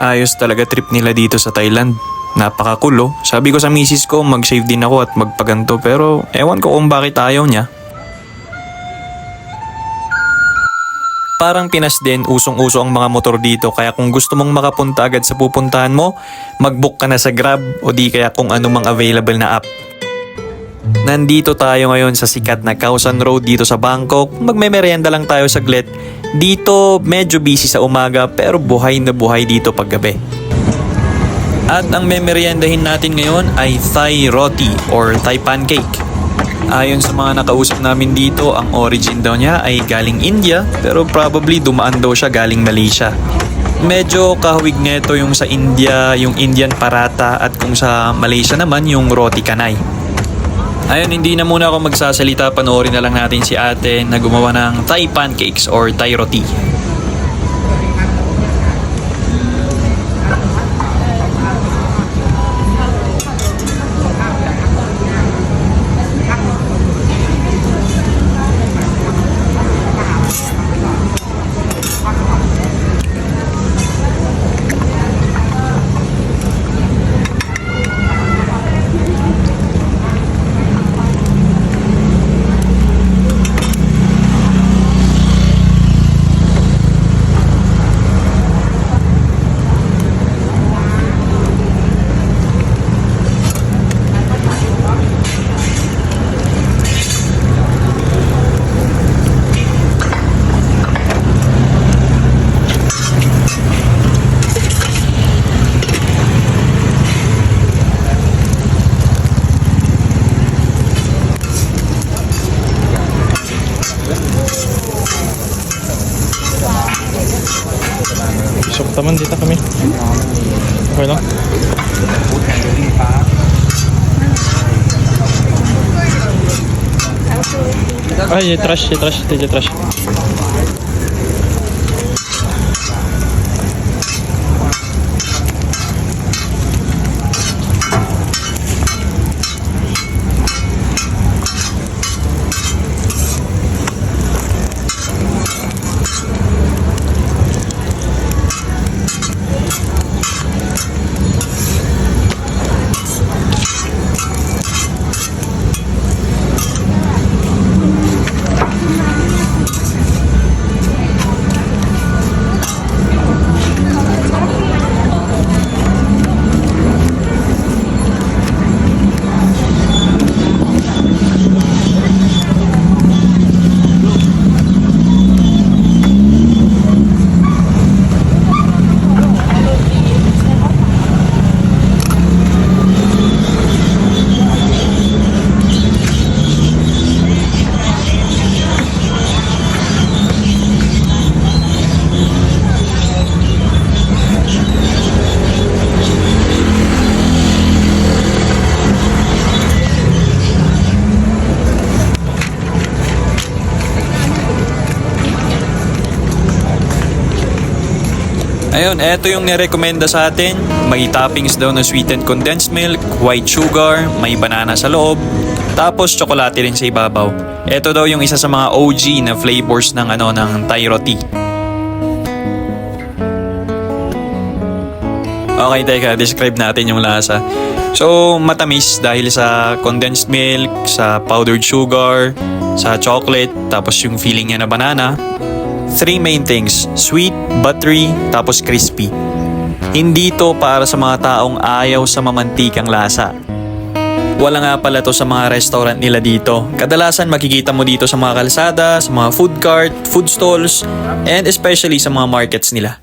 Ayos talaga trip nila dito sa Thailand. Napaka-cool oh. Sabi ko sa misis ko mag-shave din ako at magpaganto pero ewan ko kung bakit ayaw niya. Parang Pinas din, usong-uso ang mga motor dito kaya kung gusto mong makapunta agad sa pupuntahan mo, mag-book ka na sa Grab o di kaya kung ano mang available na app. Nandito tayo ngayon sa sikat na Khao San Road dito sa Bangkok. Magme-merienda lang tayo saglit. Dito medyo busy sa umaga pero buhay na buhay dito paggabi. At ang memeriendahin natin ngayon ay Thai roti or Thai pancake. Ayon sa mga nakausap namin dito, ang origin daw niya ay galing India pero probably dumaan daw siya galing Malaysia. Medyo kahawig nito yung sa India, yung Indian parata at kung sa Malaysia naman yung roti canai. Ayun, hindi na muna ako magsasalita, panoorin na lang natin si ate na gumawa ng Thai pancakes or Thai roti. Sok taman dito kami. Okay lang. Ay, trash. Ayun, eto yung nirekomenda sa atin. May toppings daw na sweetened condensed milk, white sugar, may banana sa loob, tapos tsokolate rin sa ibabaw. Eto daw yung isa sa mga OG na flavors ng ng Thai roti. Okay, teka, describe natin yung lasa. So, matamis dahil sa condensed milk, sa powdered sugar, sa chocolate, tapos yung feeling niya na banana. 3 main things, sweet, buttery, tapos crispy. Hindi to para sa mga taong ayaw sa mamantikang lasa. Wala nga pala to sa mga restaurant nila dito. Kadalasan makikita mo dito sa mga kalsada, sa mga food cart, food stalls, and especially sa mga markets nila.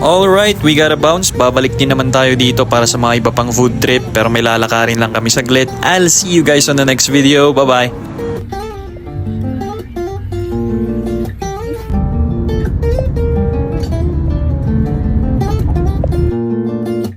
Alright, we gotta bounce. Babalik din naman tayo dito para sa mga iba pang food trip pero may lalakarin lang kami saglit. I'll see you guys on the next video. Bye-bye!